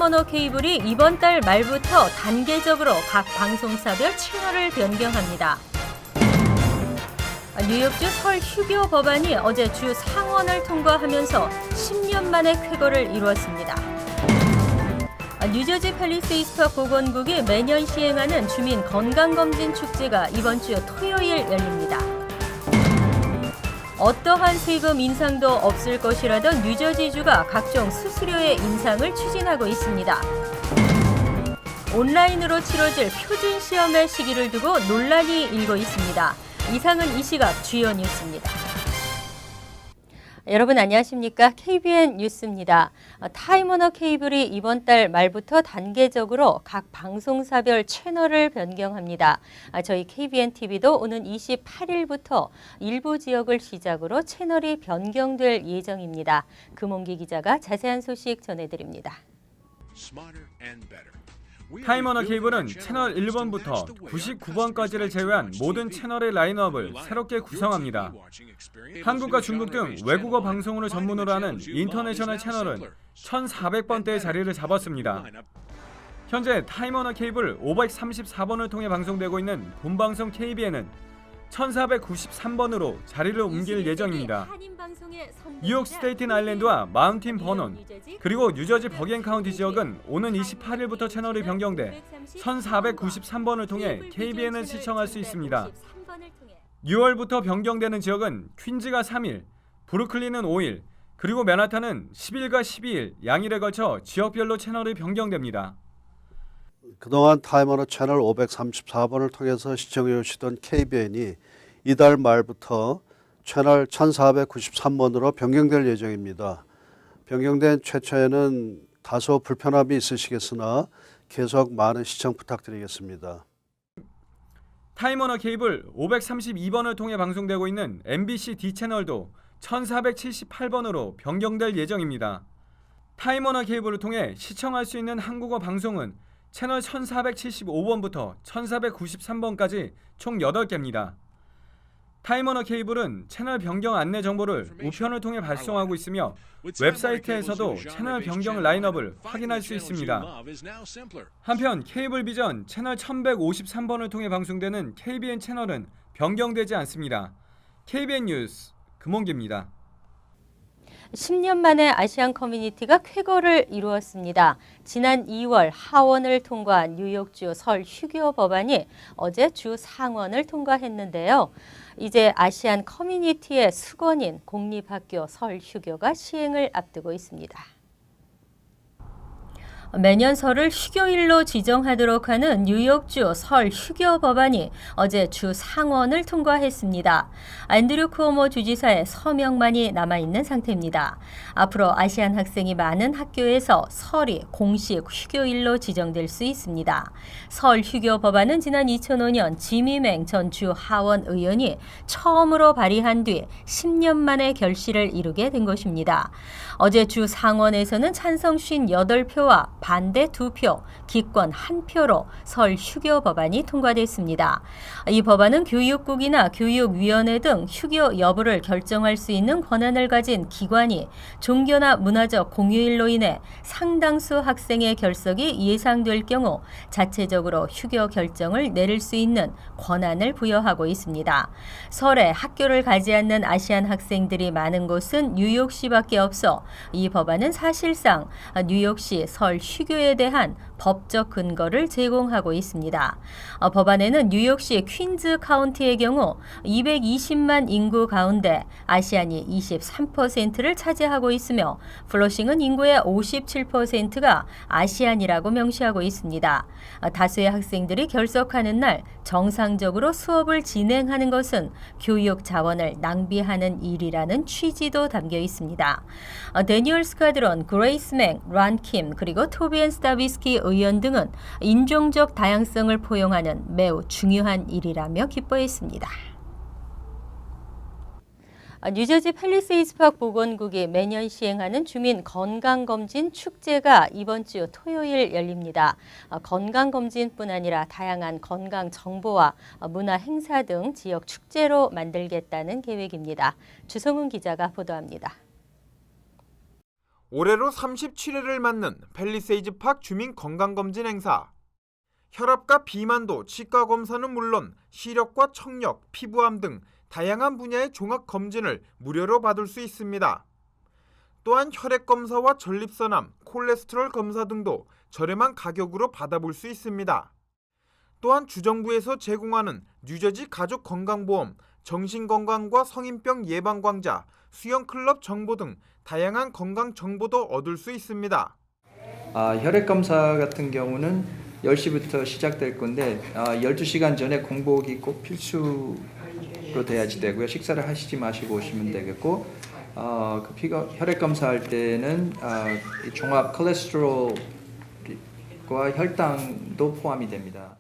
타임워너 케이블이 이번 달 말부터 단계적으로 각 방송사별 채널을 변경합니다. 뉴욕주 설 휴교 법안이 어제 주 상원을 통과하면서 10년 만에 쾌거를 이루었습니다. 뉴저지 팰리세이스파 보건국이 매년 시행하는 주민 건강검진 축제가 이번 주 토요일 열립니다. 어떠한 세금 인상도 없을 것이라던 뉴저지주가 각종 수수료의 인상을 추진하고 있습니다. 온라인으로 치러질 표준 시험의 시기를 두고 논란이 일고 있습니다. 이상은 이 시각 주요 뉴스입니다. 여러분 안녕하십니까? KBN 뉴스입니다. 타임워너 케이블이 이번 달 말부터 단계적으로 각 방송사별 채널을 변경합니다. 저희 KBN TV도 오는 28일부터 일부 지역을 시작으로 채널이 변경될 예정입니다. 금홍기 기자가 자세한 소식 전해드립니다. 타임워너 케이블은 채널 1번부터 99번까지를 제외한 모든 채널의 라인업을 새롭게 구성합니다. 한국과 중국 등 외국어 방송을 전문으로 하는 인터내셔널 채널은 1400번대의 자리를 잡았습니다. 현재 타임워너 케이블 534번을 통해 방송되고 있는 본방송 KBN은 1493번으로 자리를 옮길 예정입니다. 뉴욕 스테이튼 아일랜드와 마운틴 버논, 그리고 뉴저지 버겐 카운티 지역은 오는 28일부터 채널이 변경돼 1493번을 통해 KBN을 시청할 수 있습니다. 6월부터 변경되는 지역은 퀸즈가 3일, 브루클린은 5일, 그리고 맨하탄은 10일과 12일 양일에 걸쳐 지역별로 채널이 변경됩니다. 그동안 타임워너 채널 534번을 통해서 시청해 오시던 KBN이 이달 말부터 채널 1493번으로 변경될 예정입니다. 변경된 최초에는 다소 불편함이 있으시겠으나 계속 많은 시청 부탁드리겠습니다. 타임워너 케이블 532번을 통해 방송되고 있는 MBC D채널도 1478번으로 변경될 예정입니다. 타임워너 케이블을 통해 시청할 수 있는 한국어 방송은 채널 1475번부터 1493번까지 총 8개입니다. 타임워너 케이블은 채널 변경 안내 정보를 우편을 통해 발송하고 있으며 웹사이트에서도 채널 변경 라인업을 확인할 수 있습니다. 한편 케이블 비전 채널 1153번을 통해 방송되는 KBN 채널은 변경되지 않습니다. KBN 뉴스 금홍기입니다. 10년 만에 아시안 커뮤니티가 쾌거를 이루었습니다. 지난 2월 하원을 통과한 뉴욕주 설 휴교 법안이 어제 주 상원을 통과했는데요. 이제 아시안 커뮤니티의 수건인 공립학교 설 휴교가 시행을 앞두고 있습니다. 매년 설을 휴교일로 지정하도록 하는 뉴욕주 설 휴교 법안이 어제 주 상원을 통과했습니다. 앤드류 쿠오모 주지사의 서명만이 남아있는 상태입니다. 앞으로 아시안 학생이 많은 학교에서 설이 공식 휴교일로 지정될 수 있습니다. 설 휴교 법안은 지난 2005년 지미맹 전 주 하원 의원이 처음으로 발의한 뒤 10년 만에 결실을 이루게 된 것입니다. 어제 주 상원에서는 찬성 58표와 반대 2표, 기권 1표로 설 휴교 법안이 통과됐습니다. 이 법안은 교육국이나 교육위원회 등 휴교 여부를 결정할 수 있는 권한을 가진 기관이 종교나 문화적 공휴일로 인해 상당수 학생의 결석이 예상될 경우 자체적으로 휴교 결정을 내릴 수 있는 권한을 부여하고 있습니다. 설에 학교를 가지 않는 아시안 학생들이 많은 곳은 뉴욕시밖에 없어 이 법안은 사실상 뉴욕시 설 휴교에 대한 법적 근거를 제공하고 있습니다. 법안에는 뉴욕시 퀸즈 카운티의 경우 220만 인구 가운데 아시안이 23%를 차지하고 있으며 플러싱은 인구의 57%가 아시안이라고 명시하고 있습니다. 다수의 학생들이 결석하는 날 정상적으로 수업을 진행하는 것은 교육 자원을 낭비하는 일이라는 취지도 담겨 있습니다. 데니얼 스카드론, 그레이스 맥, 란 킴, 그리고 토비엔 스타비스키 의원 등은 인종적 다양성을 포용하는 매우 중요한 일이라며 기뻐했습니다. 뉴저지 팰리세이스파 보건국이 매년 시행하는 주민 건강검진 축제가 이번 주 토요일 열립니다. 건강검진뿐 아니라 다양한 건강 정보와 문화 행사 등 지역 축제로 만들겠다는 계획입니다. 주성훈 기자가 보도합니다. 올해로 37회를 맞는 팰리세이즈 팍 주민 건강검진 행사. 혈압과 비만도 치과 검사는 물론 시력과 청력, 피부암 등 다양한 분야의 종합 검진을 무료로 받을 수 있습니다. 또한 혈액 검사와 전립선암, 콜레스테롤 검사 등도 저렴한 가격으로 받아볼 수 있습니다. 또한 주정부에서 제공하는 뉴저지 가족건강보험, 정신건강과 성인병 예방광자, 수영클럽 정보 등 다양한 건강 정보도 얻을 수 있습니다. 혈액 검사 같은 경우는 10시부터 시작될 건데 12시간 전에 공복이 꼭 필수로 돼야지 되고요. 식사를 하시지 마시고 오시면 되겠고 혈액 검사할 때는 종합 콜레스테롤과 혈당도 포함이 됩니다.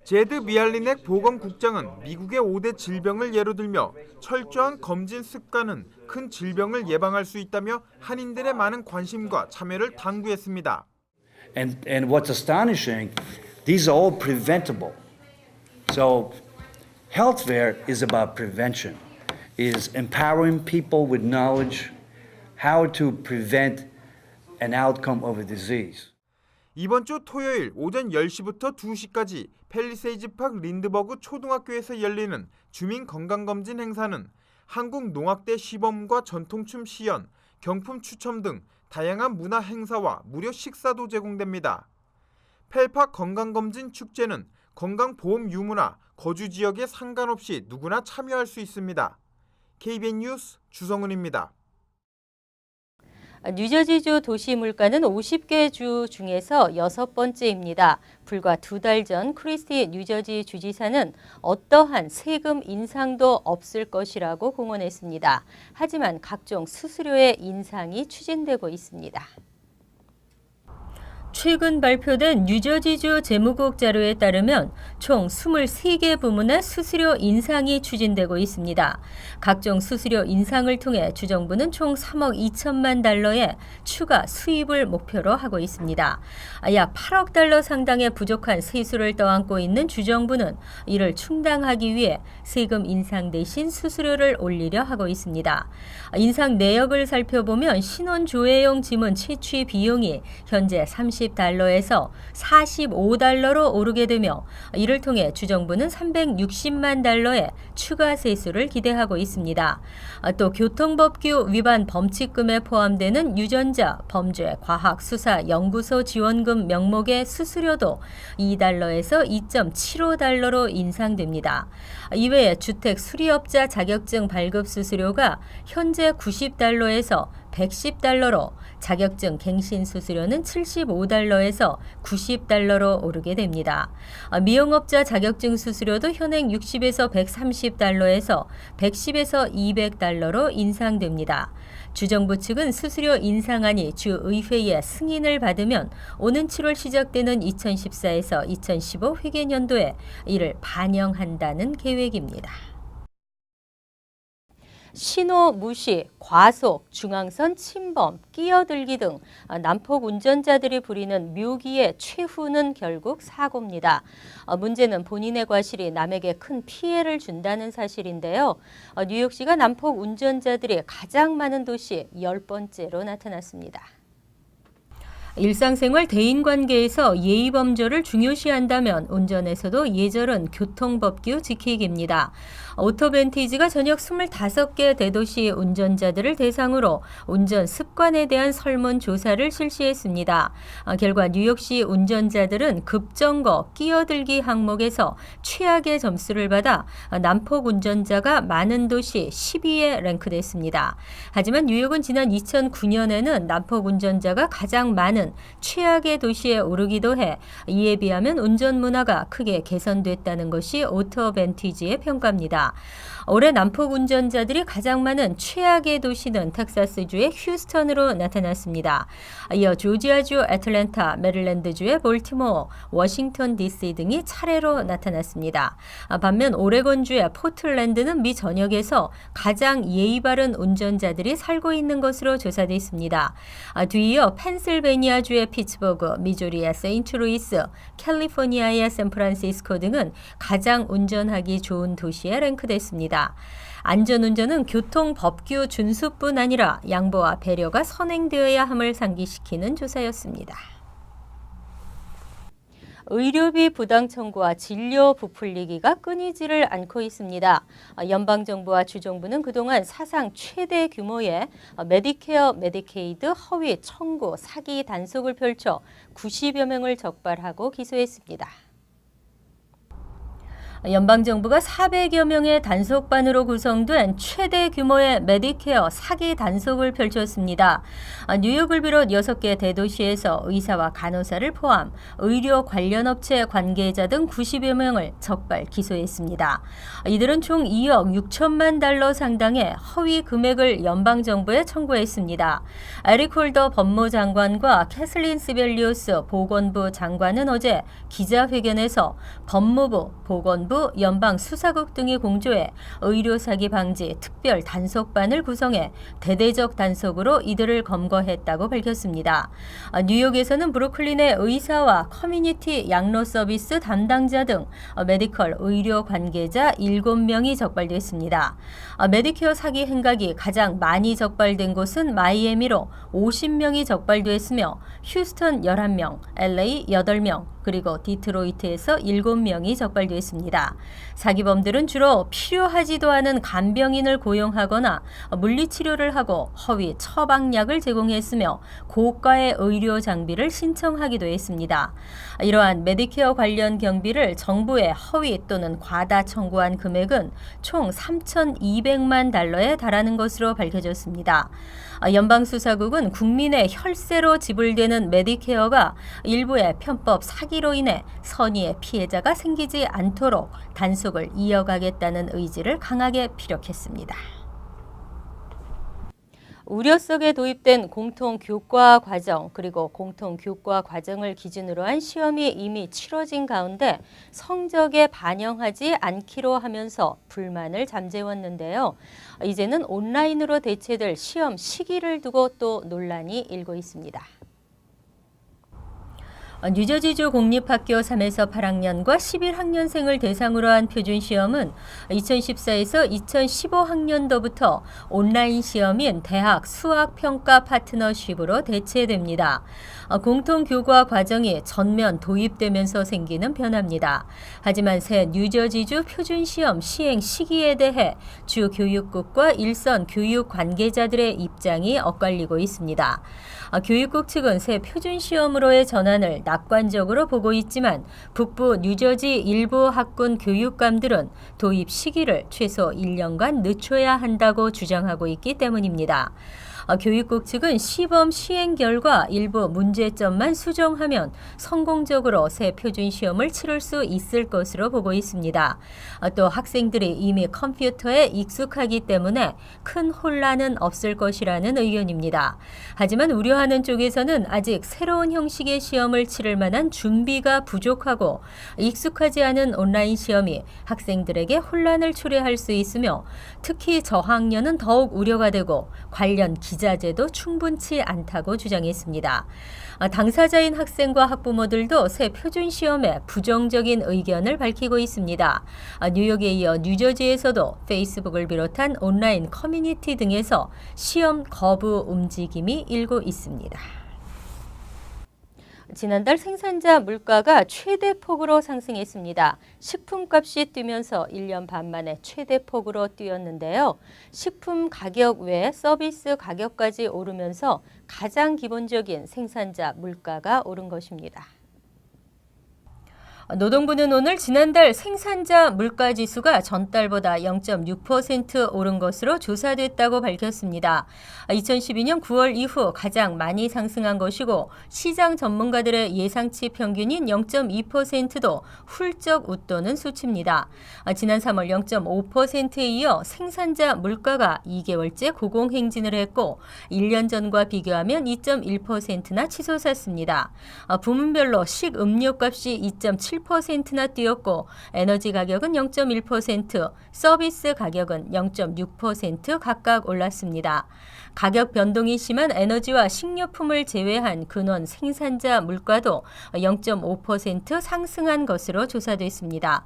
제드 미알리넥 보건국장은 미국의 5대 질병을 예로 들며 철저한 검진 습관은 큰 질병을 예방할 수 있다며 한인들의 많은 관심과 참여를 당부했습니다. And what's astonishing, these are all preventable. So health fair is about prevention, is empowering people with knowledge how to prevent an outcome of a disease. 이번 주 토요일 오전 10시부터 2시까지 팰리세이즈 팍 린드버그 초등학교에서 열리는 주민 건강검진 행사는 한국농악대 시범과 전통춤 시연, 경품 추첨 등 다양한 문화 행사와 무료 식사도 제공됩니다. 팰팍 건강검진 축제는 건강보험 유무나 거주 지역에 상관없이 누구나 참여할 수 있습니다. KBN 뉴스 주성훈입니다. 뉴저지주 도시 물가는 50개 주 중에서 6번째입니다. 불과 2달 전 크리스티 뉴저지 주지사는 어떠한 세금 인상도 없을 것이라고 공언했습니다. 하지만 각종 수수료의 인상이 추진되고 있습니다. 최근 발표된 뉴저지주 재무국 자료에 따르면 총 23개 부문의 수수료 인상이 추진되고 있습니다. 각종 수수료 인상을 통해 주정부는 총 3억 2천만 달러의 추가 수입을 목표로 하고 있습니다. 약 8억 달러 상당의 부족한 세수를 떠안고 있는 주정부는 이를 충당하기 위해 세금 인상 대신 수수료를 올리려 하고 있습니다. 인상 내역을 살펴보면 신혼조회용 지문 채취 비용이 현재 30달러에서 45달러로 오르게 되며 이를 통해 주정부는 360만 달러의 추가 세수를 기대하고 있습니다. 또 교통법규 위반 범칙금에 포함되는 유전자, 범죄, 과학, 수사, 연구소 지원금 명목의 수수료도 2달러에서 2.75달러로 인상됩니다. 이외에 주택 수리업자 자격증 발급 수수료가 현재 90달러에서 110달러로 자격증 갱신 수수료는 75달러에서 90달러로 오르게 됩니다. 미용업자 자격증 수수료도 현행 60에서 130달러에서 110에서 200달러로 인상됩니다. 주정부 측은 수수료 인상안이 주의회의 승인을 받으면 오는 7월 시작되는 2014에서 2015 회계년도에 이를 반영한다는 계획입니다. 신호 무시, 과속, 중앙선 침범, 끼어들기 등 난폭 운전자들이 부리는 묘기의 최후는 결국 사고입니다. 문제는 본인의 과실이 남에게 큰 피해를 준다는 사실인데요. 뉴욕시가 난폭 운전자들이 가장 많은 도시 10번째로 나타났습니다. 일상생활 대인관계에서 예의범절을 중요시한다면 운전에서도 예절은 교통법규 지키기입니다. 오토벤티지가 전역 25개 대도시 운전자들을 대상으로 운전 습관에 대한 설문조사를 실시했습니다. 결과 뉴욕시 운전자들은 급정거, 끼어들기 항목에서 최악의 점수를 받아 난폭 운전자가 많은 도시 10위에 랭크됐습니다. 하지만 뉴욕은 지난 2009년에는 난폭 운전자가 가장 많은 최악의 도시에 오르기도 해 이에 비하면 운전 문화가 크게 개선됐다는 것이 오토벤티지의 평가입니다. 올해 난폭 운전자들이 가장 많은 최악의 도시는 텍사스주의 휴스턴으로 나타났습니다. 이어 조지아주 애틀랜타, 메릴랜드주의 볼티모어, 워싱턴 DC 등이 차례로 나타났습니다. 반면 오레곤주의 포틀랜드는 미 전역에서 가장 예의 바른 운전자들이 살고 있는 것으로 조사돼 있습니다. 뒤이어 펜실베니아 버지니아주의 피츠버그, 미주리의 세인트루이스, 캘리포니아의 샌프란시스코 등은 가장 운전하기 좋은 도시에 랭크됐습니다. 안전운전은 교통법규 준수뿐 아니라 양보와 배려가 선행되어야 함을 상기시키는 조사였습니다. 의료비 부당 청구와 진료 부풀리기가 끊이지를 않고 있습니다. 연방정부와 주정부는 그동안 사상 최대 규모의 메디케어, 메디케이드 허위 청구, 사기 단속을 펼쳐 90여 명을 적발하고 기소했습니다. 연방정부가 400여 명의 단속반으로 구성된 최대 규모의 메디케어 사기 단속을 펼쳤습니다. 뉴욕을 비롯 6개 대도시에서 의사와 간호사를 포함 의료 관련 업체 관계자 등 90여 명을 적발 기소했습니다. 이들은 총 2억 6천만 달러 상당의 허위 금액을 연방정부에 청구했습니다. 에릭 홀더 법무장관과 캐슬린 시벨리우스 보건부 장관은 어제 기자회견에서 법무부, 보건부, 연방수사국 등이 공조해 의료사기 방지 특별 단속반을 구성해 대대적 단속으로 이들을 검거했다고 밝혔습니다. 뉴욕에서는 브루클린의 의사와 커뮤니티 양로 서비스 담당자 등 메디컬 의료 관계자 7명이 적발됐습니다. 메디케어 사기 행각이 가장 많이 적발된 곳은 마이애미로 50명이 적발됐으며 휴스턴 11명, LA 8명, 그리고 디트로이트에서 7명이 적발됐습니다. 사기범들은 주로 필요하지도 않은 간병인을 고용하거나 물리치료를 하고 허위 처방약을 제공했으며 고가의 의료 장비를 신청하기도 했습니다. 이러한 메디케어 관련 경비를 정부에 허위 또는 과다 청구한 금액은 총 3,200만 달러에 달하는 것으로 밝혀졌습니다. 연방수사국은 국민의 혈세로 지불되는 메디케어가 일부의 편법 사기로 인해 선의의 피해자가 생기지 않도록 단속을 이어가겠다는 의지를 강하게 피력했습니다. 우려 속에 도입된 공통교과 과정 그리고 공통교과 과정을 기준으로 한 시험이 이미 치러진 가운데 성적에 반영하지 않기로 하면서 불만을 잠재웠는데요. 이제는 온라인으로 대체될 시험 시기를 두고 또 논란이 일고 있습니다. 뉴저지주 공립학교 3에서 8학년과 11학년생을 대상으로 한 표준시험은 2014에서 2015학년도부터 온라인 시험인 대학 수학평가 파트너십으로 대체됩니다. 공통교과 과정이 전면 도입되면서 생기는 변화입니다. 하지만 새 뉴저지주 표준시험 시행 시기에 대해 주 교육국과 일선 교육 관계자들의 입장이 엇갈리고 있습니다. 교육국 측은 새 표준시험으로의 전환을 낙관적으로 보고 있지만 북부 뉴저지 일부 학군 교육감들은 도입 시기를 최소 1년간 늦춰야 한다고 주장하고 있기 때문입니다. 교육국 측은 시범 시행 결과 일부 문제점만 수정하면 성공적으로 새 표준시험을 치를 수 있을 것으로 보고 있습니다. 또 학생들이 이미 컴퓨터에 익숙하기 때문에 큰 혼란은 없을 것이라는 의견입니다. 하지만 우려하는 쪽에서는 아직 새로운 형식의 시험을 치를 만한 준비가 부족하고 익숙하지 않은 온라인 시험이 학생들에게 혼란을 초래할 수 있으며 특히 저학년은 더욱 우려가 되고 관련 기자재도 충분치 않다고 주장했습니다. 당사자인 학생과 학부모들도 새 표준시험에 부정적인 의견을 밝히고 있습니다. 뉴욕에 이어 뉴저지에서도 페이스북을 비롯한 온라인 커뮤니티 등에서 시험 거부 움직임이 일고 있습니다. 지난달 생산자 물가가 최대폭으로 상승했습니다. 식품값이 뛰면서 1년 반 만에 최대폭으로 뛰었는데요. 식품 가격 외에 서비스 가격까지 오르면서 가장 기본적인 생산자 물가가 오른 것입니다. 노동부는 오늘 지난달 생산자 물가지수가 전달보다 0.6% 오른 것으로 조사됐다고 밝혔습니다. 2012년 9월 이후 가장 많이 상승한 것이고 시장 전문가들의 예상치 평균인 0.2%도 훌쩍 웃도는 수치입니다. 지난 3월 0.5%에 이어 생산자 물가가 2개월째 고공행진을 했고 1년 전과 비교하면 2.1%나 치솟았습니다. 부문별로 식음료값이 2.7% 0.7%나 뛰었고 에너지 가격은 0.1%, 서비스 가격은 0.6% 각각 올랐습니다. 가격 변동이 심한 에너지와 식료품을 제외한 근원 생산자 물가도 0.5% 상승한 것으로 조사됐습니다.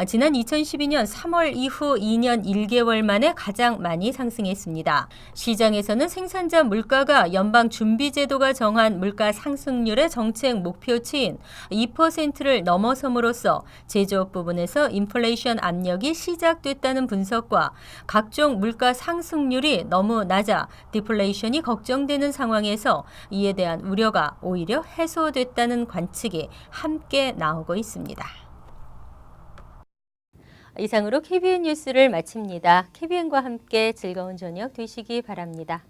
지난 2012년 3월 이후 2년 1개월 만에 가장 많이 상승했습니다. 시장에서는 생산자 물가가 연방준비제도가 정한 물가 상승률의 정책 목표치인 2%를 넘어섬으로써 제조업 부분에서 인플레이션 압력이 시작됐다는 분석과 각종 물가 상승률이 너무 낮아 디플레이션이 걱정되는 상황에서 이에 대한 우려가 오히려 해소됐다는 관측이 함께 나오고 있습니다. 이상으로 KBN 뉴스를 마칩니다. KBN과 함께 즐거운 저녁 되시기 바랍니다.